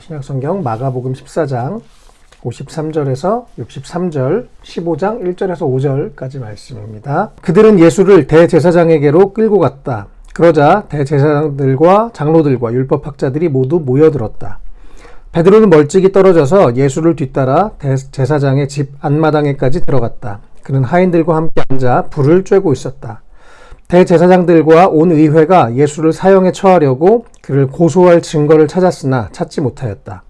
신약성경 마가복음 14장 53절에서 63절, 15장 1절에서 5절까지 말씀입니다. 그들은 예수를 대제사장에게로 끌고 갔다. 그러자 대제사장들과 장로들과 율법학자들이 모두 모여들었다. 베드로는 멀찍이 떨어져서 예수를 뒤따라 대제사장의 집 안마당에까지 들어갔다. 그는 하인들과 함께 앉아 불을 쬐고 있었다. 대제사장들과 온 의회가 예수를 사형에 처하려고 그를 고소할 증거를 찾았으나 찾지 못하였다.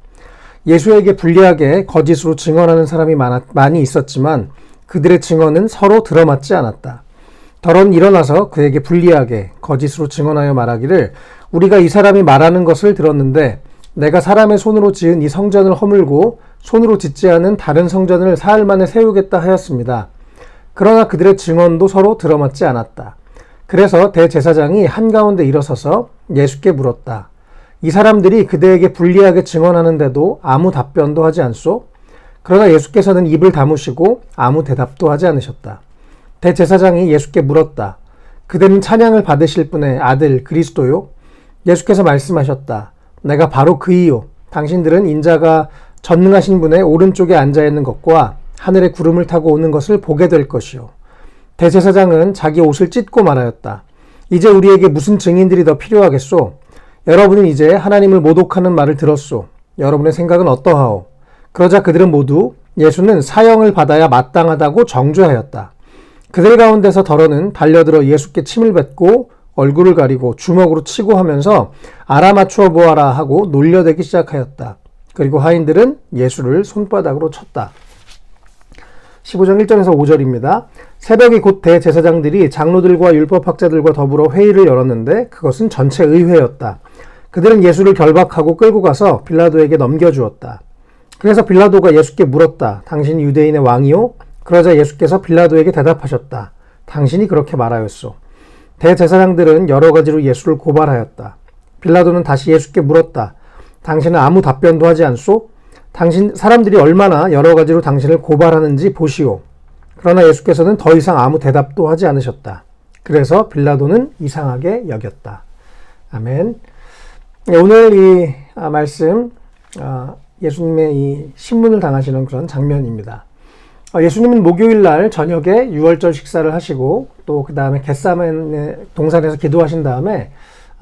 예수에게 불리하게 거짓으로 증언하는 사람이 많이 있었지만 그들의 증언은 서로 들어맞지 않았다. 더러는 일어나서 그에게 불리하게 거짓으로 증언하여 말하기를 우리가 이 사람이 말하는 것을 들었는데 내가 사람의 손으로 지은 이 성전을 허물고 손으로 짓지 않은 다른 성전을 사흘 만에 세우겠다 하였습니다. 그러나 그들의 증언도 서로 들어맞지 않았다. 그래서 대제사장이 한가운데 일어서서 예수께 물었다. 이 사람들이 그대에게 불리하게 증언하는데도 아무 답변도 하지 않소? 그러나 예수께서는 입을 다무시고 아무 대답도 하지 않으셨다. 대제사장이 예수께 물었다. 그대는 찬양을 받으실 분의 아들 그리스도요? 예수께서 말씀하셨다. 내가 바로 그이요. 당신들은 인자가 전능하신 분의 오른쪽에 앉아있는 것과 하늘의 구름을 타고 오는 것을 보게 될 것이요. 대제사장은 자기 옷을 찢고 말하였다. 이제 우리에게 무슨 증인들이 더 필요하겠소? 여러분은 이제 하나님을 모독하는 말을 들었소. 여러분의 생각은 어떠하오? 그러자 그들은 모두 예수는 사형을 받아야 마땅하다고 정죄하였다. 그들 가운데서 더러는 달려들어 예수께 침을 뱉고 얼굴을 가리고 주먹으로 치고 하면서 알아맞추어 보아라 하고 놀려대기 시작하였다. 그리고 하인들은 예수를 손바닥으로 쳤다. 15장 1절에서 5절입니다. 새벽이 곧 대제사장들이 장로들과 율법학자들과 더불어 회의를 열었는데 그것은 전체 의회였다. 그들은 예수를 결박하고 끌고 가서 빌라도에게 넘겨주었다. 그래서 빌라도가 예수께 물었다. 당신이 유대인의 왕이요? 그러자 예수께서 빌라도에게 대답하셨다. 당신이 그렇게 말하였소. 대제사장들은 여러 가지로 예수를 고발하였다. 빌라도는 다시 예수께 물었다. 당신은 아무 답변도 하지 않소? 사람들이 얼마나 여러 가지로 당신을 고발하는지 보시오. 그러나 예수께서는 더 이상 아무 대답도 하지 않으셨다. 그래서 빌라도는 이상하게 여겼다. 아멘. 오늘 이 말씀, 예수님의 이 신문을 당하시는 그런 장면입니다. 예수님은 목요일 날 저녁에 유월절 식사를 하시고 또 그 다음에 겟세마네 동산에서 기도하신 다음에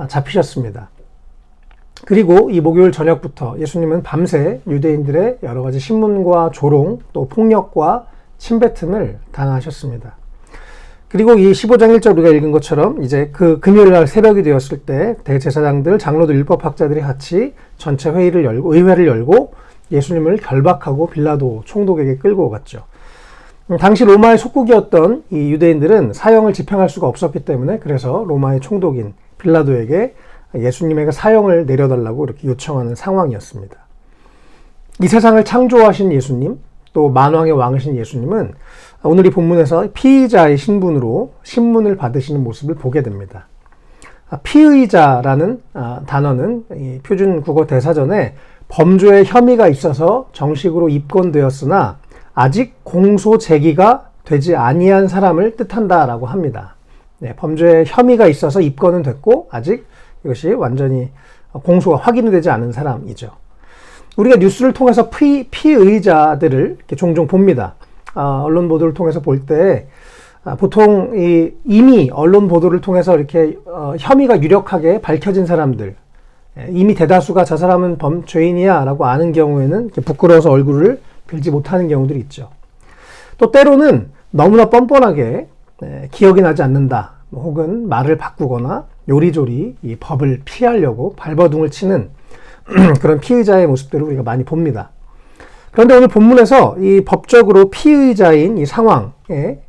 잡히셨습니다. 그리고 이 목요일 저녁부터 예수님은 밤새 유대인들의 여러 가지 신문과 조롱 또 폭력과 침뱉음을 당하셨습니다. 그리고 이 15장 1절 우리가 읽은 것처럼 이제 그 금요일 날 새벽이 되었을 때 대제사장들, 장로들, 율법학자들이 같이 전체 회의를 열고 의회를 열고 예수님을 결박하고 빌라도 총독에게 끌고 갔죠. 당시 로마의 속국이었던 이 유대인들은 사형을 집행할 수가 없었기 때문에 그래서 로마의 총독인 빌라도에게 예수님에게 사형을 내려달라고 이렇게 요청하는 상황이었습니다. 이 세상을 창조하신 예수님, 또 만왕의 왕이신 예수님은 오늘 이 본문에서 피의자의 신분으로 신문을 받으시는 모습을 보게 됩니다. 피의자라는 단어는 이 표준 국어 대사전에 범죄의 혐의가 있어서 정식으로 입건되었으나 아직 공소 제기가 되지 아니한 사람을 뜻한다라고 합니다. 네, 범죄의 혐의가 있어서 입건은 됐고 아직 이것이 완전히 공소가 확인이 되지 않은 사람이죠. 우리가 뉴스를 통해서 피의자들을 이렇게 종종 봅니다. 언론 보도를 통해서 볼 때 보통 이미 언론 보도를 통해서 이렇게 혐의가 유력하게 밝혀진 사람들, 이미 대다수가 저 사람은 죄인이야 라고 아는 경우에는 이렇게 부끄러워서 얼굴을 들지 못하는 경우들이 있죠. 또 때로는 너무나 뻔뻔하게 기억이 나지 않는다, 혹은 말을 바꾸거나 요리조리 이 법을 피하려고 발버둥을 치는 그런 피의자의 모습들을 우리가 많이 봅니다. 그런데 오늘 본문에서 이 법적으로 피의자인 이 상황에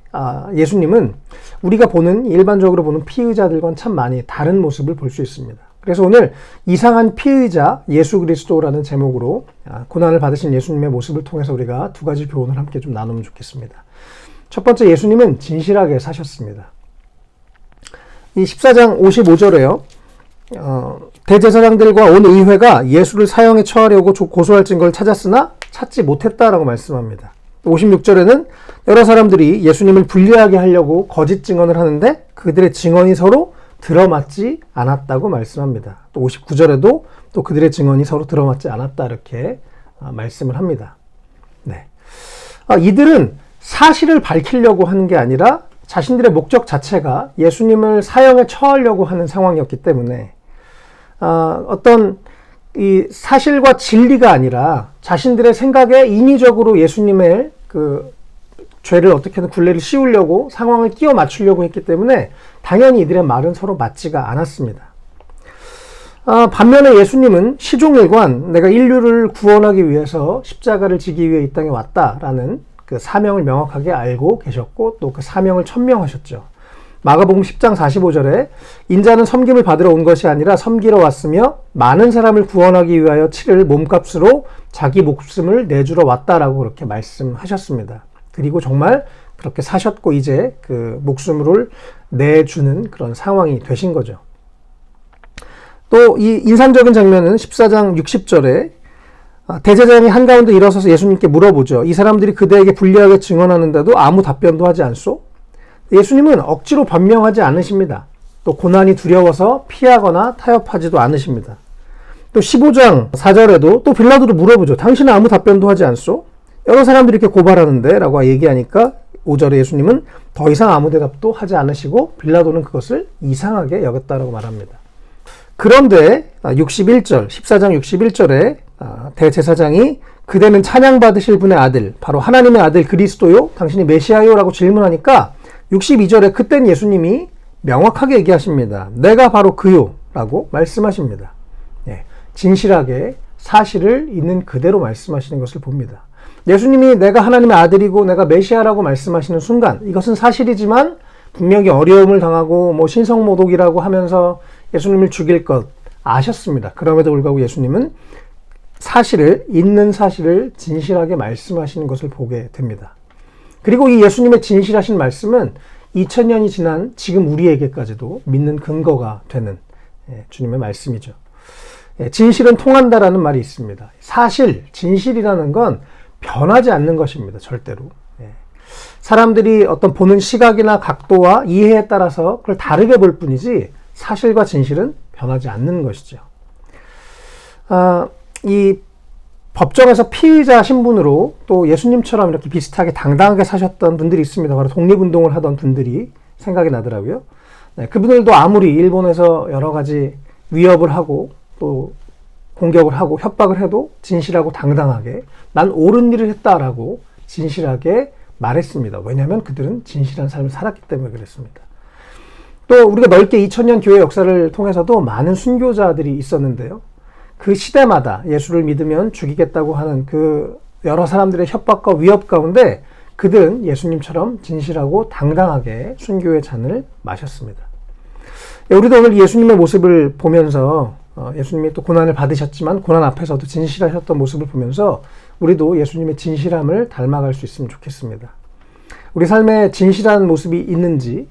예수님은 우리가 일반적으로 보는 피의자들과는 참 많이 다른 모습을 볼 수 있습니다. 그래서 오늘 이상한 피의자 예수 그리스도라는 제목으로 고난을 받으신 예수님의 모습을 통해서 우리가 두 가지 교훈을 함께 좀 나누면 좋겠습니다. 첫 번째, 예수님은 진실하게 사셨습니다. 이 14장 55절에요. 대제사장들과 온 의회가 예수를 사형에 처하려고 고소할 증거를 찾았으나 찾지 못했다라고 말씀합니다. 56절에는 여러 사람들이 예수님을 불리하게 하려고 거짓 증언을 하는데 그들의 증언이 서로 들어맞지 않았다고 말씀합니다. 또 59절에도 또 그들의 증언이 서로 들어맞지 않았다 이렇게 말씀을 합니다. 네. 이들은 사실을 밝히려고 하는 게 아니라 자신들의 목적 자체가 예수님을 사형에 처하려고 하는 상황이었기 때문에 어떤 이 사실과 진리가 아니라 자신들의 생각에 인위적으로 예수님의 그 죄를 어떻게든 굴레를 씌우려고 상황을 끼워 맞추려고 했기 때문에 당연히 이들의 말은 서로 맞지가 않았습니다. 반면에 예수님은 시종일관 내가 인류를 구원하기 위해서 십자가를 지기 위해 이 땅에 왔다라는 그 사명을 명확하게 알고 계셨고 또 그 사명을 천명하셨죠. 마가복음 10장 45절에 인자는 섬김을 받으러 온 것이 아니라 섬기러 왔으며 많은 사람을 구원하기 위하여 치를 몸값으로 자기 목숨을 내주러 왔다라고 그렇게 말씀하셨습니다. 그리고 정말 그렇게 사셨고 이제 그 목숨을 내주는 그런 상황이 되신 거죠. 또 이 인상적인 장면은 14장 60절에 대제사장이 한가운데 일어서서 예수님께 물어보죠. 이 사람들이 그대에게 불리하게 증언하는데도 아무 답변도 하지 않소? 예수님은 억지로 변명하지 않으십니다. 또 고난이 두려워서 피하거나 타협하지도 않으십니다. 또 15장 4절에도 또 빌라도도 물어보죠. 당신은 아무 답변도 하지 않소? 여러 사람들이 이렇게 고발하는데 라고 얘기하니까 5절에 예수님은 더 이상 아무 대답도 하지 않으시고 빌라도는 그것을 이상하게 여겼다라고 말합니다. 그런데 61절, 14장 61절에 대제사장이 그대는 찬양받으실 분의 아들, 바로 하나님의 아들 그리스도요? 당신이 메시아요? 라고 질문하니까 62절에 그땐 예수님이 명확하게 얘기하십니다. 내가 바로 그요 라고 말씀하십니다. 진실하게 사실을 있는 그대로 말씀하시는 것을 봅니다. 예수님이 내가 하나님의 아들이고 내가 메시아라고 말씀하시는 순간 이것은 사실이지만 분명히 어려움을 당하고 신성모독이라고 하면서 예수님을 죽일 것 아셨습니다. 그럼에도 불구하고 예수님은 사실을, 있는 사실을 진실하게 말씀하시는 것을 보게 됩니다. 그리고 이 예수님의 진실하신 말씀은 2000년이 지난 지금 우리에게까지도 믿는 근거가 되는 주님의 말씀이죠. 진실은 통한다라는 말이 있습니다. 사실, 진실이라는 건 변하지 않는 것입니다. 절대로. 사람들이 어떤 보는 시각이나 각도와 이해에 따라서 그걸 다르게 볼 뿐이지 사실과 진실은 변하지 않는 것이죠. 이 법정에서 피의자 신분으로 또 예수님처럼 이렇게 비슷하게 당당하게 사셨던 분들이 있습니다. 바로 독립운동을 하던 분들이 생각이 나더라고요. 그분들도 아무리 일본에서 여러 가지 위협을 하고 또 공격을 하고 협박을 해도 진실하고 당당하게 난 옳은 일을 했다라고 진실하게 말했습니다. 왜냐하면 그들은 진실한 삶을 살았기 때문에 그랬습니다. 또 우리가 넓게 2000년 교회 역사를 통해서도 많은 순교자들이 있었는데요. 그 시대마다 예수를 믿으면 죽이겠다고 하는 그 여러 사람들의 협박과 위협 가운데 그들은 예수님처럼 진실하고 당당하게 순교의 잔을 마셨습니다. 우리도 오늘 예수님의 모습을 보면서 예수님이 또 고난을 받으셨지만 고난 앞에서도 진실하셨던 모습을 보면서 우리도 예수님의 진실함을 닮아갈 수 있으면 좋겠습니다. 우리 삶에 진실한 모습이 있는지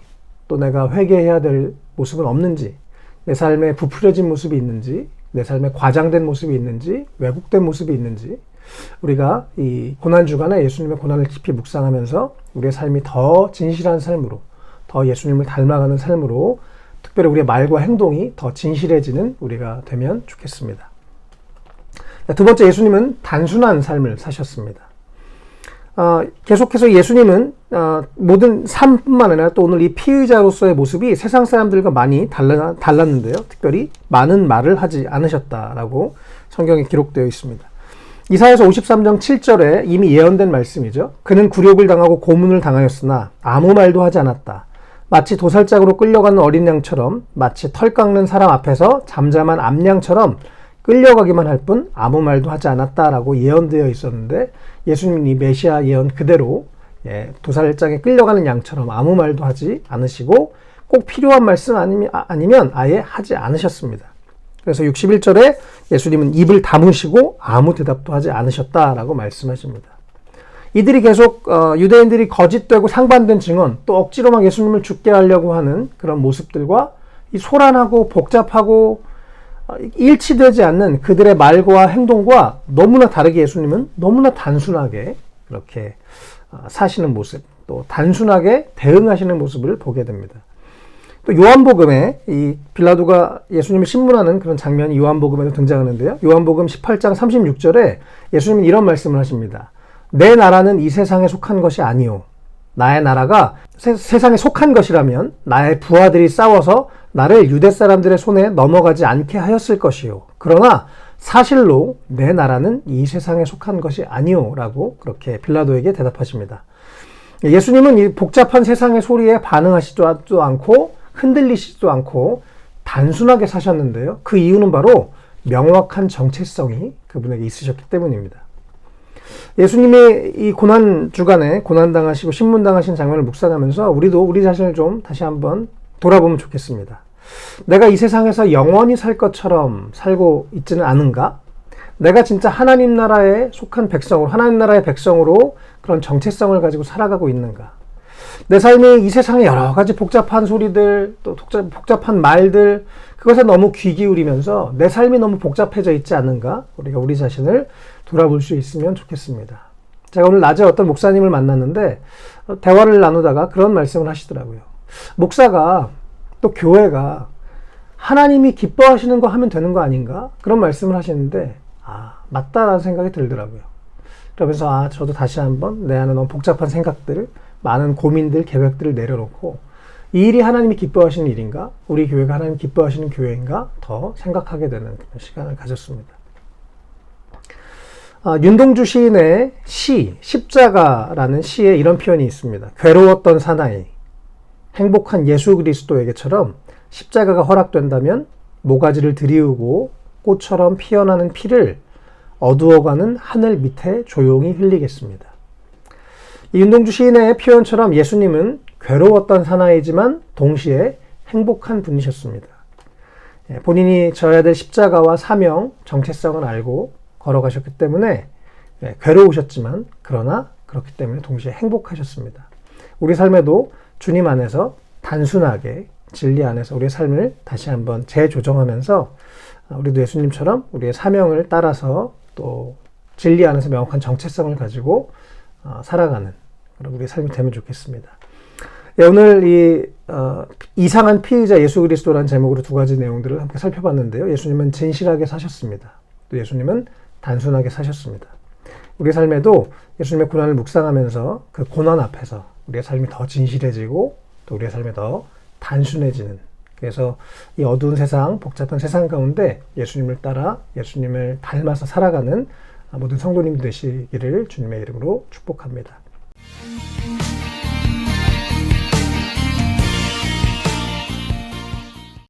또 내가 회개해야 될 모습은 없는지 내 삶에 부풀려진 모습이 있는지 내 삶에 과장된 모습이 있는지 왜곡된 모습이 있는지 우리가 이 고난주간에 예수님의 고난을 깊이 묵상하면서 우리의 삶이 더 진실한 삶으로 더 예수님을 닮아가는 삶으로 특별히 우리의 말과 행동이 더 진실해지는 우리가 되면 좋겠습니다. 두 번째, 예수님은 단순한 삶을 사셨습니다. 계속해서 예수님은 모든 삶뿐만 아니라 또 오늘 이 피의자로서의 모습이 세상 사람들과 많이 달랐는데요. 특별히 많은 말을 하지 않으셨다라고 성경에 기록되어 있습니다. 이사야서 53장 7절에 이미 예언된 말씀이죠. 그는 굴욕을 당하고 고문을 당하였으나 아무 말도 하지 않았다. 마치 도살장으로 끌려가는 어린 양처럼 마치 털 깎는 사람 앞에서 잠잠한 암양처럼 끌려가기만 할 뿐 아무 말도 하지 않았다라고 예언되어 있었는데 예수님이 메시아 예언 그대로 도살장에 끌려가는 양처럼 아무 말도 하지 않으시고 꼭 필요한 말씀 아니면 아예 하지 않으셨습니다. 그래서 61절에 예수님은 입을 다무시고 아무 대답도 하지 않으셨다라고 말씀하십니다. 이들이 계속 유대인들이 거짓되고 상반된 증언 또 억지로 막 예수님을 죽게 하려고 하는 그런 모습들과 이 소란하고 복잡하고 일치되지 않는 그들의 말과 행동과 너무나 다르게 예수님은 너무나 단순하게 이렇게 사시는 모습 또 단순하게 대응하시는 모습을 보게 됩니다. 또 요한복음에 이 빌라도가 예수님을 신문하는 그런 장면이 요한복음에도 등장하는데요. 요한복음 18장 36절에 예수님은 이런 말씀을 하십니다. 내 나라는 이 세상에 속한 것이 아니오. 나의 나라가 세상에 속한 것이라면 나의 부하들이 싸워서 나를 유대 사람들의 손에 넘어가지 않게 하였을 것이요. 그러나 사실로 내 나라는 이 세상에 속한 것이 아니오 라고 그렇게 빌라도에게 대답하십니다. 예수님은 이 복잡한 세상의 소리에 반응하시지도 않고 흔들리시지도 않고 단순하게 사셨는데요. 그 이유는 바로 명확한 정체성이 그분에게 있으셨기 때문입니다. 예수님의 이 고난 주간에 고난당하시고 신문당하신 장면을 묵상하면서 우리도 우리 자신을 좀 다시 한번 돌아보면 좋겠습니다. 내가 이 세상에서 영원히 살 것처럼 살고 있지는 않은가? 내가 진짜 하나님 나라에 속한 백성으로, 하나님 나라의 백성으로 그런 정체성을 가지고 살아가고 있는가? 내 삶이 이 세상의 여러 가지 복잡한 소리들, 또 복잡한 말들, 그것에 너무 귀 기울이면서 내 삶이 너무 복잡해져 있지 않은가? 우리가 우리 자신을 돌아볼 수 있으면 좋겠습니다. 제가 오늘 낮에 어떤 목사님을 만났는데 대화를 나누다가 그런 말씀을 하시더라고요. 목사가 또 교회가 하나님이 기뻐하시는 거 하면 되는 거 아닌가? 그런 말씀을 하시는데 맞다라는 생각이 들더라고요. 그러면서 저도 다시 한번 내 안에 너무 복잡한 생각들, 많은 고민들, 계획들을 내려놓고 이 일이 하나님이 기뻐하시는 일인가? 우리 교회가 하나님 기뻐하시는 교회인가? 더 생각하게 되는 그런 시간을 가졌습니다. 윤동주 시인의 시, 십자가라는 시에 이런 표현이 있습니다. 괴로웠던 사나이, 행복한 예수 그리스도에게처럼 십자가가 허락된다면 모가지를 들이우고 꽃처럼 피어나는 피를 어두워가는 하늘 밑에 조용히 흘리겠습니다. 이 윤동주 시인의 표현처럼 예수님은 괴로웠던 사나이지만 동시에 행복한 분이셨습니다. 본인이 져야 될 십자가와 사명, 정체성을 알고 걸어가셨기 때문에 괴로우셨지만 그러나 그렇기 때문에 동시에 행복하셨습니다. 우리 삶에도 주님 안에서 단순하게 진리 안에서 우리의 삶을 다시 한번 재조정하면서 우리도 예수님처럼 우리의 사명을 따라서 또 진리 안에서 명확한 정체성을 가지고 살아가는 그런 우리의 삶이 되면 좋겠습니다. 오늘 이 이상한 피의자 예수 그리스도라는 제목으로 두 가지 내용들을 함께 살펴봤는데요. 예수님은 진실하게 사셨습니다. 또 예수님은 단순하게 사셨습니다. 우리의 삶에도 예수님의 고난을 묵상하면서 그 고난 앞에서 우리의 삶이 더 진실해지고 또 우리의 삶이 더 단순해지는, 그래서 이 어두운 세상, 복잡한 세상 가운데 예수님을 따라 예수님을 닮아서 살아가는 모든 성도님 되시기를 주님의 이름으로 축복합니다.